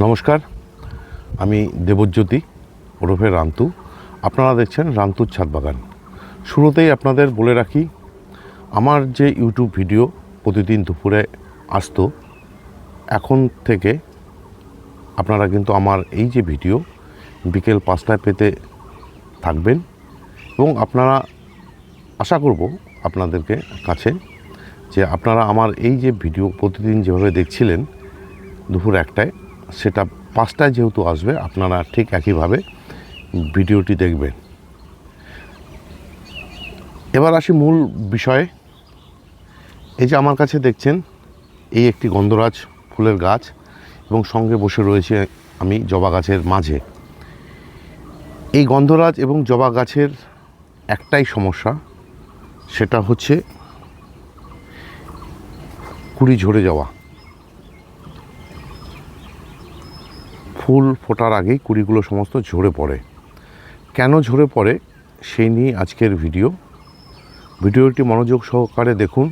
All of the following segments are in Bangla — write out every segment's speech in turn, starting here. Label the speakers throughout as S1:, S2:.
S1: নমস্কার, আমি দেবজ্যোতি ওরফে রান্তু। আপনারা দেখছেন রান্তুর ছাদ বাগান। শুরুতেই আপনাদের বলে রাখি, আমার যে ইউটিউব ভিডিও প্রতিদিন দুপুরে আসতো, এখন থেকে আপনারা কিন্তু আমার এই যে ভিডিও বিকেল 5টায় পেতে থাকবেন এবং আপনারা আশা করব আপনাদেরকে কাছে যে আপনারা আমার এই যে ভিডিও প্রতিদিন যেভাবে দেখছিলেন দুপুর 1টায়, সেটা 5টায় যেহেতু আসবে, আপনারা ঠিক একইভাবে ভিডিওটি দেখবেন। এবার আসি মূল বিষয়ে। এই যে আমার কাছে দেখছেন, এই একটি গন্ধরাজ ফুলের গাছ এবং সঙ্গে বসে রয়েছে আমি জবা গাছের মাঝে। এই গন্ধরাজ এবং জবা গাছের একটাই সমস্যা, সেটা হচ্ছে কুড়ি ঝরে যাওয়া। ফুল ফোটার আগেই কুড়িগুলো সমস্ত ঝরে পড়ে। কেন ঝরে পড়ে সেই নিয়ে আজকের ভিডিওটি মনোযোগ সহকারে দেখুন,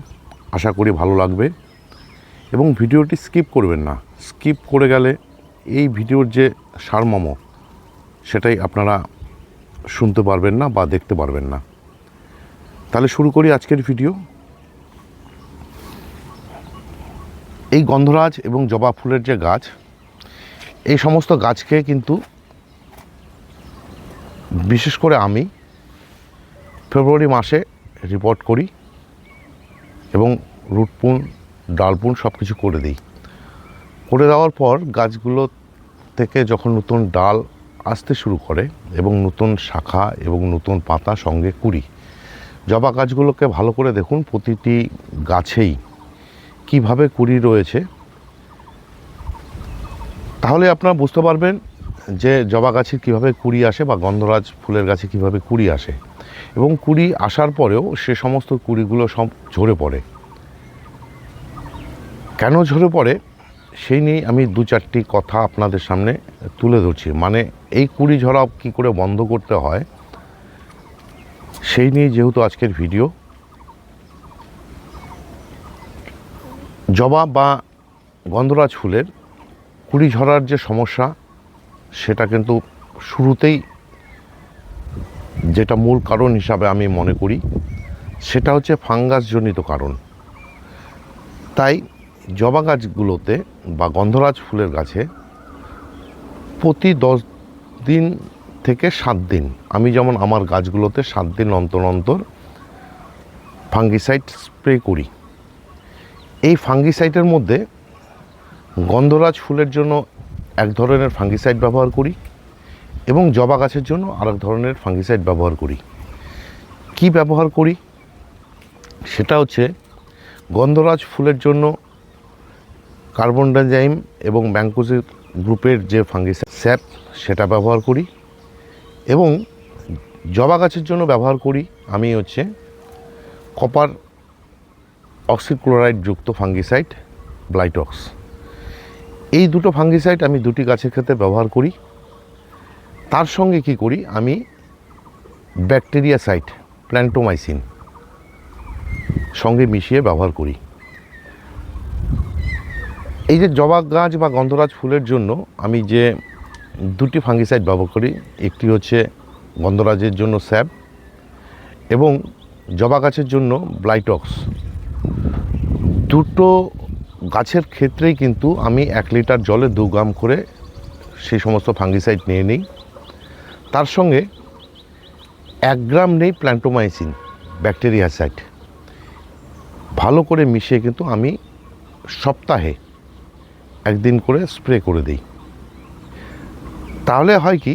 S1: আশা করি ভালো লাগবে এবং ভিডিওটি স্কিপ করবেন না। স্কিপ করে গেলে এই ভিডিওর যে সারমর্ম সেটাই আপনারা শুনতে পারবেন না বা দেখতে পারবেন না। তাহলে শুরু করি আজকের ভিডিও। এই গন্ধরাজ এবং জবা ফুলের যে গাছ, এই সমস্ত গাছকে কিন্তু বিশেষ করে আমি ফেব্রুয়ারি মাসে রিপোর্ট করি এবং রুটপুন ডালপুন সব কিছু করে দিই। করে দেওয়ার পর গাছগুলো থেকে যখন নতুন ডাল আসতে শুরু করে এবং নতুন শাখা এবং নতুন পাতা সঙ্গে কুড়ি, জবা গাছগুলোকে ভালো করে দেখুন, প্রতিটি গাছেই কিভাবে কুড়ি রয়েছে, তাহলে আপনারা বুঝতে পারবেন যে জবা গাছে কীভাবে কুড়ি আসে বা গন্ধরাজ ফুলের গাছে কীভাবে কুড়ি আসে। এবং কুড়ি আসার পরেও সে সমস্ত কুড়িগুলো সব ঝরে পড়ে। কেন ঝরে পড়ে সেই নিয়ে আমি 2-4টি কথা আপনাদের সামনে তুলে ধরছি। মানে এই কুড়ি ঝরা কী করে বন্ধ করতে হয় সেই নিয়ে যেহেতু আজকের ভিডিও। জবা বা গন্ধরাজ ফুলের কুড়ি ঝরার যে সমস্যা, সেটা কিন্তু শুরুতেই যেটা মূল কারণ হিসাবে আমি মনে করি, সেটা হচ্ছে ফাঙ্গাসজনিত কারণ। তাই জবা গাছগুলোতে বা গন্ধরাজ ফুলের গাছে প্রতি 10 দিন থেকে 7 দিন, আমি যেমন আমার গাছগুলোতে 7 দিন অন্তর অন্তর ফাঙ্গিসাইড স্প্রে করি। এই ফাঙ্গিসাইডের মধ্যে গন্ধরাজ ফুলের জন্য এক ধরনের ফাঙ্গিসাইড ব্যবহার করি এবং জবা গাছের জন্য আরেক ধরনের ফাঙ্গিসাইড ব্যবহার করি। কি ব্যবহার করি সেটা হচ্ছে, গন্ধরাজ ফুলের জন্য কার্বনডাইজাইম এবং ম্যাঙ্কোসিড গ্রুপের যে ফাঙ্গিসাইড স্যাপ, সেটা ব্যবহার করি। এবং জবা গাছের জন্য ব্যবহার করি আমি হচ্ছে কপার অক্সিক্লোরাইড যুক্ত ফাঙ্গিসাইড ব্লাইটক্স। এই দুটো ফাঙ্গিসাইড আমি দুটি গাছের ক্ষেত্রে ব্যবহার করি। তার সঙ্গে কি করি, আমি ব্যাকটেরিয়াসাইড প্ল্যান্টোমাইসিন সঙ্গে মিশিয়ে ব্যবহার করি। এই যে জবা গাছ বা গন্ধরাজ ফুলের জন্য আমি যে দুটি ফাঙ্গিসাইড ব্যবহার করি, একটি হচ্ছে গন্ধরাজের জন্য স্যাপ এবং জবা গাছের জন্য ব্লাইটক্স। দুটো গাছের ক্ষেত্রেই কিন্তু আমি 1 লিটার জলে 2 গ্রাম করে সেই সমস্ত ফাঙ্গিসাইড নিয়ে নিই। তার সঙ্গে 1 গ্রাম নেই প্ল্যান্টোমাইসিন ব্যাকটেরিয়াসাইড। ভালো করে মিশিয়ে কিন্তু আমি সপ্তাহে 1 দিন করে স্প্রে করে দিই। তাহলে হয় কি,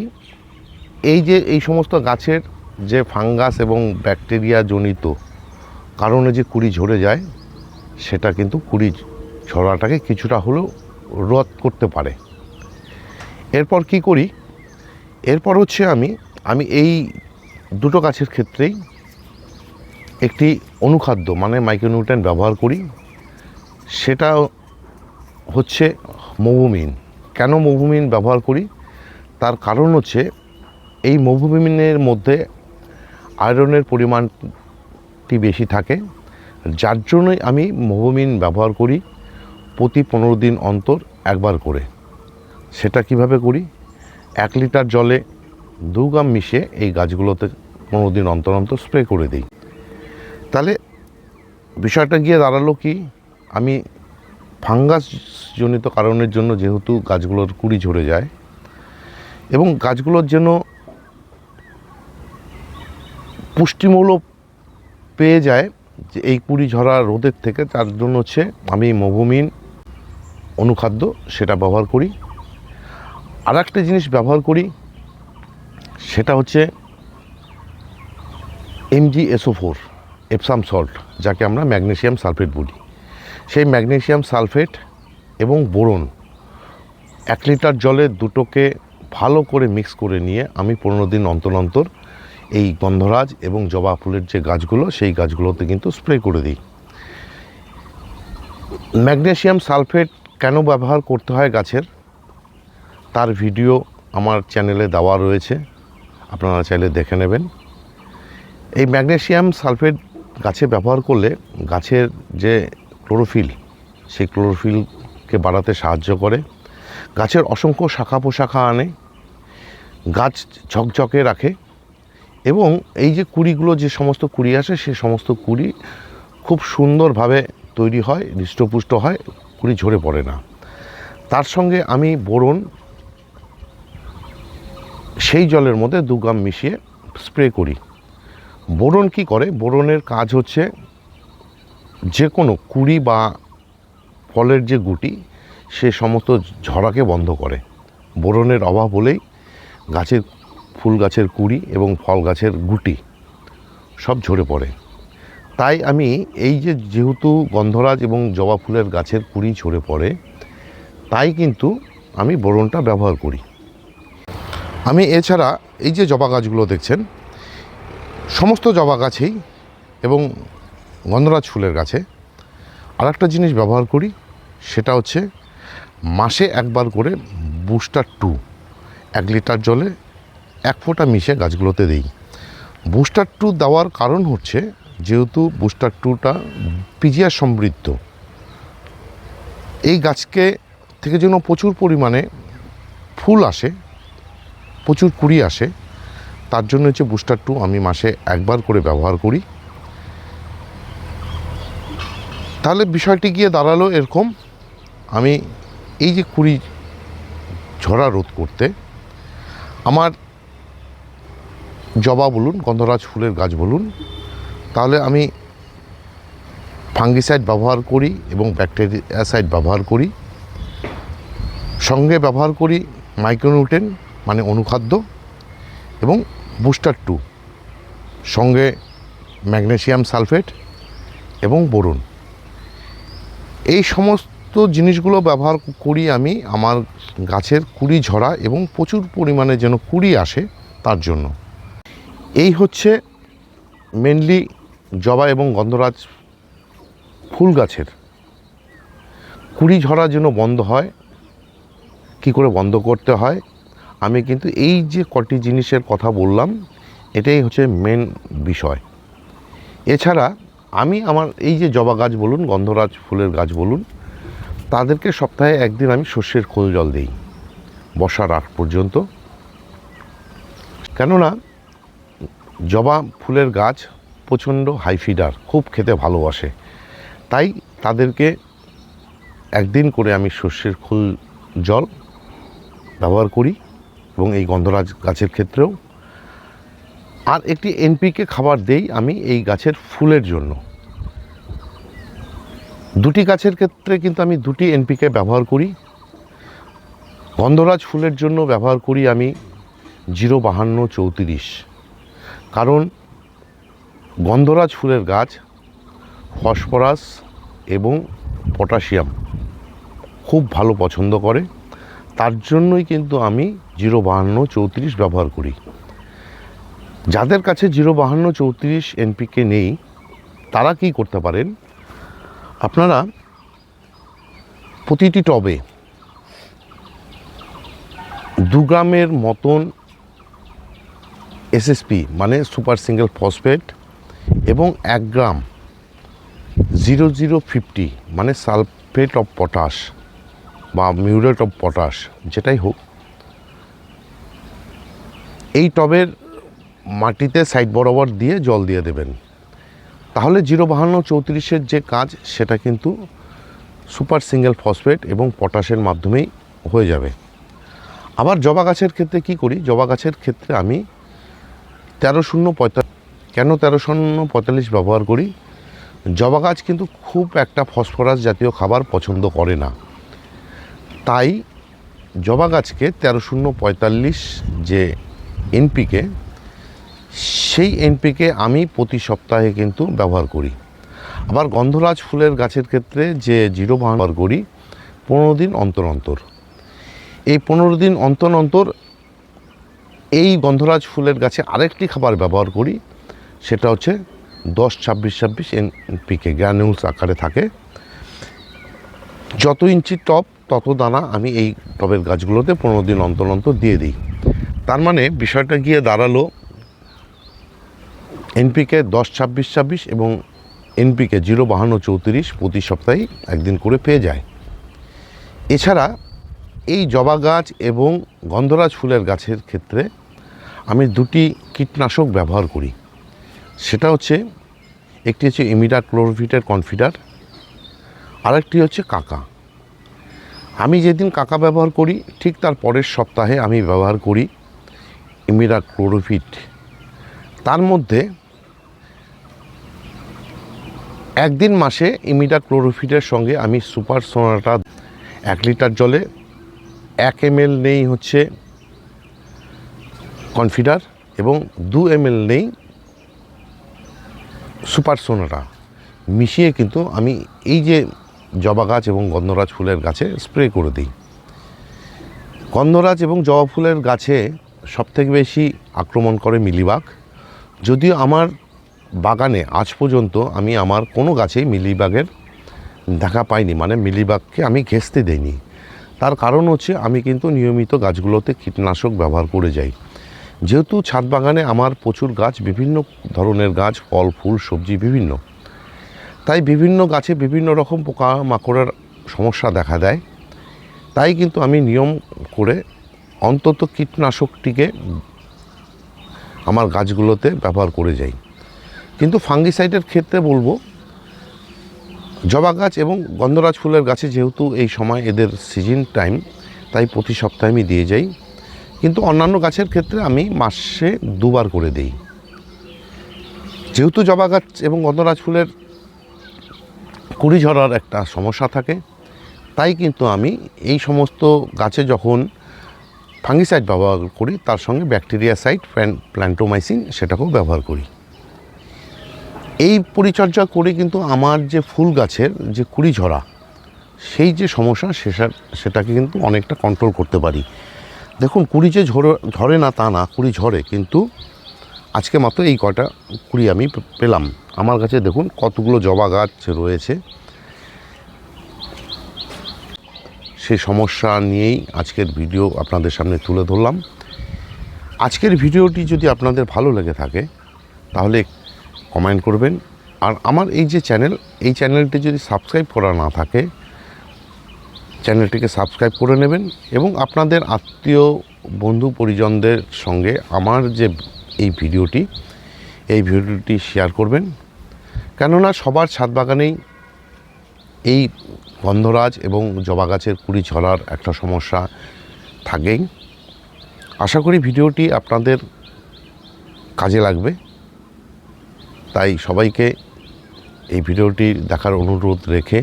S1: এই যে এই সমস্ত গাছের যে ফাঙ্গাস এবং ব্যাকটেরিয়া জনিত কারণে যে কুড়ি ঝরে যায়, সেটা কিন্তু কুড়ি ঝরাটাকে কিছুটা হলেও রোধ করতে পারে। এরপর কি করি, এরপর হচ্ছে আমি এই দুটো গাছের ক্ষেত্রেই একটি অনুখাদ্য মানে মাইক্রোনিউট্রিয়েন্ট ব্যবহার করি। সেটা হচ্ছে মৌভূমিন। কেন মৌভূমিন ব্যবহার করি তার কারণ হচ্ছে, এই মৌভূমিনের মধ্যে আয়রনের পরিমাণটি বেশি থাকে, যার জন্যই আমি মৌভূমিন ব্যবহার করি প্রতি 15 দিন অন্তর একবার করে। সেটা কিভাবে করি, 1 লিটার জলে 2 গ্রাম মিশিয়ে এই গাছগুলোতে 15 দিন অন্তর অন্তর স্প্রে করে দিই। তাহলে বিষয়টা গিয়ে দাঁড়ালো কি, আমি ফাঙ্গাসজনিত কারণের জন্য যেহেতু গাছগুলোর কুড়ি ঝরে যায় এবং গাছগুলোর জন্য পুষ্টিমূল্য পেয়ে যায় যে এই কুড়ি ঝরা রোদের থেকে, তার জন্য হচ্ছে আমি মোভোমিন অনুখাদ্য সেটা ব্যবহার করি। আর একটা জিনিস ব্যবহার করি, সেটা হচ্ছে MgSO4 এপসাম সল্ট, যাকে আমরা ম্যাগনেসিয়াম সালফেট বলি। সেই ম্যাগনেসিয়াম সালফেট এবং বোরন 1 লিটার জলে দুটোকে ভালো করে মিক্স করে নিয়ে আমি 15 দিন অন্তর অন্তর এই গন্ধরাজ এবং জবা ফুলের যে গাছগুলো সেই গাছগুলোতে কিন্তু স্প্রে করে দিই। ম্যাগনেসিয়াম সালফেট কেন ব্যবহার করতে হয় গাছের, তার ভিডিও আমার চ্যানেলে দেওয়া রয়েছে, আপনারা চাইলে দেখে নেবেন। এই ম্যাগনেসিয়াম সালফেট গাছে ব্যবহার করলে গাছের যে ক্লোরোফিল, সেই ক্লোরোফিলকে বাড়াতে সাহায্য করে, গাছের অসংখ্য শাখা প্রশাখা আনে, গাছ ঝকঝকে রাখে এবং এই যে কুড়িগুলো, যে সমস্ত কুড়ি আসে সে সমস্ত কুড়ি খুব সুন্দরভাবে তৈরি হয়, হৃষ্টপুষ্ট হয়, কুড়ি ঝরে পড়ে না। তার সঙ্গে আমি বোরন সেই জলের মধ্যে 2 গ্রাম মিশিয়ে স্প্রে করি। বোরন কি করে, বোরনের কাজ হচ্ছে যে কোনো কুড়ি বা ফলের যে গুটি সে সমস্ত ঝরাকে বন্ধ করে। বোরনের অভাব হলেই গাছের ফুল গাছের কুড়ি এবং ফল গাছের গুটি সব ঝরে পড়ে। তাই আমি এই যে যেহেতু গন্ধরাজ এবং জবা ফুলের গাছের কুড়ি ঝরে পড়ে, তাই কিন্তু আমি বোরনটা ব্যবহার করি। আমি এছাড়া এই যে জবা গাছগুলো দেখছেন, সমস্ত জবা গাছেই এবং গন্ধরাজ ফুলের গাছে আর একটা জিনিস ব্যবহার করি, সেটা হচ্ছে মাসে একবার করে বুস্টার 2 1 লিটার জলে 1 ফোঁটা মিশে গাছগুলোতে দিই। বুস্টার 2 দেওয়ার কারণ হচ্ছে, যেহেতু বুস্টার 2টা পিজিআর সমৃদ্ধ, এই গাছকে থেকে যেন প্রচুর পরিমাণে ফুল আসে, প্রচুর কুড়ি আসে, তার জন্য হচ্ছে বুস্টার 2 আমি মাসে একবার করে ব্যবহার করি। তাহলে বিষয়টি গিয়ে দাঁড়ালো এরকম, আমি এই যে কুড়ি ঝরা রোধ করতে আমার জবা বলুন, গন্ধরাজ ফুলের গাছ বলুন, তাহলে আমি ফাঙ্গিসাইড ব্যবহার করি এবং ব্যাকটেরিয়াসাইড ব্যবহার করি, সঙ্গে ব্যবহার করি মাইক্রোনিউট্রিয়েন্ট মানে অনুখাদ্য এবং বুস্টার 2, সঙ্গে ম্যাগনেসিয়াম সালফেট এবং বোরন। এই সমস্ত জিনিসগুলো ব্যবহার করি আমি আমার গাছের কুড়ি ঝরা এবং প্রচুর পরিমাণে যেন কুড়ি আসে তার জন্য। এই হচ্ছে মেনলি জবা এবং গন্ধরাজ ফুল গাছের কুড়ি ঝরা যেন বন্ধ হয়, কি করে বন্ধ করতে হয়। আমি কিন্তু এই যে কটি জিনিসের কথা বললাম, এটাই হচ্ছে মেন বিষয়। এছাড়া আমি আমার এই যে জবা গাছ বলুন, গন্ধরাজ ফুলের গাছ বলুন, তাদেরকে সপ্তাহে একদিন আমি সর্ষের খোল জল দিই বর্ষার আগ পর্যন্ত। কেননা জবা ফুলের গাছ প্রচণ্ড হাই ফিডার, খুব খেতে ভালোবাসে, তাই তাদেরকে একদিন করে আমি সর্ষের খোল জল ব্যবহার করি এবং এই গন্ধরাজ গাছের ক্ষেত্রেও। আর একটি NPK খাবার দেই আমি এই গাছের ফুলের জন্য। দুটি গাছের ক্ষেত্রে কিন্তু আমি দুটি NPK ব্যবহার করি। গন্ধরাজ ফুলের জন্য ব্যবহার করি আমি 05234, কারণ গন্ধরাজ ফুলের গাছ ফসফরাস এবং পটাশিয়াম খুব ভালো পছন্দ করে, তার জন্যই কিন্তু আমি 05234 ব্যবহার করি। যাদের কাছে 05234 NPK নেই, তারা কি করতে পারেন, আপনারা প্রতিটি টবে 2 গ্রামের মতন SSP মানে সুপার সিঙ্গেল ফসফেট এবং 1 গ্রাম 0050 মানে সালফেট অফ পটাশ বা মিউরেট অফ পটাশ যেটাই হোক, এই টবের মাটিতে সাইড বরাবর দিয়ে জল দিয়ে দেবেন। তাহলে 05234-এর যে কাজ সেটা কিন্তু সুপার সিঙ্গেল ফসফেট এবং পটাশের মাধ্যমেই হয়ে যাবে। আবার জবা গাছের ক্ষেত্রে কি করি, জবা গাছের ক্ষেত্রে আমি 13-0-45 কেন 13-0-45 ব্যবহার করি, জবা গাছ কিন্তু খুব একটা ফসফরাস জাতীয় খাবার পছন্দ করে না, তাই জবা গাছকে 13-0-45 যে এনপিকে, সেই এনপিকে আমি প্রতি সপ্তাহে কিন্তু ব্যবহার করি। আবার গন্ধরাজ ফুলের গাছের ক্ষেত্রে যে 0 ব্যবহার করি 15 দিন অন্তর অন্তর। এই 15 দিন অন্তর অন্তর এই গন্ধরাজ ফুলের গাছে আরেকটি খাবার ব্যবহার করি, সেটা হচ্ছে 10-26-26 এনপিকে গ্রানুলস আকারে থাকে। যত ইঞ্চি টব তত দানা আমি এই টবের গাছগুলোতে 15 দিন অন্তর অন্তর দিয়ে দিই। তার মানে বিষয়টা গিয়ে দাঁড়ালো এনপিকে 10-26-26 এবং এনপিকে 0-52-34 প্রতি সপ্তাহে একদিন করে পেয়ে যায়। এছাড়া এই জবা গাছ এবং গন্ধরাজ ফুলের গাছের ক্ষেত্রে আমি 2টি কীটনাশক ব্যবহার করি। সেটা হচ্ছে, একটি হচ্ছে ইমিডাক্লোরোভিটের কনফিডার, আরেকটি হচ্ছে কাকা। আমি যেদিন কাকা ব্যবহার করি ঠিক তার পরের সপ্তাহে আমি ব্যবহার করি ইমিডাক্লোরোভিট। তার মধ্যে একদিন মাসে ইমিডাক্লোরোভিটের সঙ্গে আমি সুপার সোনাটা 1 লিটার জলে 1 ml নেই হচ্ছে কনফিডার এবং 2 ml নেই সুপার সোনাটা মিশিয়ে কিন্তু আমি এই যে জবা গাছ এবং গন্ধরাজ ফুলের গাছে স্প্রে করে দিই। গন্ধরাজ এবং জবা ফুলের গাছে সবথেকে বেশি আক্রমণ করে মিলিবাগ। যদিও আমার বাগানে আজ পর্যন্ত আমি আমার কোনো গাছেই মিলিবাগের দেখা পাইনি, মানে মিলিবাগকে আমি ঘেঁষতে দেইনি। তার কারণ হচ্ছে আমি কিন্তু নিয়মিত গাছগুলোতে কীটনাশক ব্যবহার করে যাই। যেহেতু ছাদ বাগানে আমার প্রচুর গাছ, বিভিন্ন ধরনের গাছ, ফল ফুল সবজি বিভিন্ন, তাই বিভিন্ন গাছে বিভিন্ন রকম পোকামাকড়ের সমস্যা দেখা দেয়। তাই কিন্তু আমি নিয়ম করে অন্তত কীটনাশকটিকে আমার গাছগুলোতে ব্যবহার করে যাই। কিন্তু ফাঙ্গিসাইডের ক্ষেত্রে বলবো, জবা গাছ এবং গন্ধরাজ ফুলের গাছে যেহেতু এই সময় এদের সিজন টাইম, তাই প্রতি সপ্তাহে আমি দিয়ে যাই। কিন্তু অন্যান্য গাছের ক্ষেত্রে আমি মাসে 2 বার করে দিই। যেহেতু জবা গাছ এবং গন্ধরাজ ফুলের কুড়ি ঝরার একটা সমস্যা থাকে, তাই কিন্তু আমি এই সমস্ত গাছে যখন ফাঙ্গিসাইড ব্যবহার করি তার সঙ্গে ব্যাকটেরিয়াসাইড প্ল্যান্টোমাইসিন সেটাকেও ব্যবহার করি। এই পরিচর্যা করে কিন্তু আমার যে ফুল গাছের যে কুড়ি ঝরা সেই যে সমস্যা সেটাকে কিন্তু অনেকটা কন্ট্রোল করতে পারি। দেখুন, কুড়ি যে ঝরে না তা না, কুড়ি ঝরে, কিন্তু আজকে মাত্র এই কটা কুড়ি আমি পেলাম। আমার কাছে দেখুন কতগুলো জবা গাছ রয়েছে। সেই সমস্যা নিয়েই আজকের ভিডিও আপনাদের সামনে তুলে ধরলাম। আজকের ভিডিওটি যদি আপনাদের ভালো লেগে থাকে তাহলে কমেন্ট করবেন। আর আমার এই যে চ্যানেল, এই চ্যানেলটি যদি সাবস্ক্রাইব করা না থাকে চ্যানেলটিকে সাবস্ক্রাইব করে নেবেন এবং আপনাদের আত্মীয় বন্ধু পরিজনদের সঙ্গে আমার যে এই ভিডিওটি শেয়ার করবেন। কেননা সবার ছাদ বাগানেই এই গন্ধরাজ এবং জবা গাছের কুড়ি ঝরার একটা সমস্যা থাকেই। আশা করি ভিডিওটি আপনাদের কাজে লাগবে, তাই সবাইকে এই ভিডিওটি দেখার অনুরোধ রেখে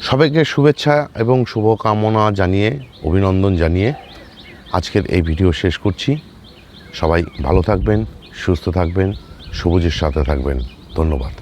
S1: সবাইকে শুভেচ্ছা এবং শুভকামনা জানিয়ে, অভিনন্দন জানিয়ে আজকের এই ভিডিও শেষ করছি। সবাই ভালো থাকবেন, সুস্থ থাকবেন, সবুজের সাথে থাকবেন। ধন্যবাদ।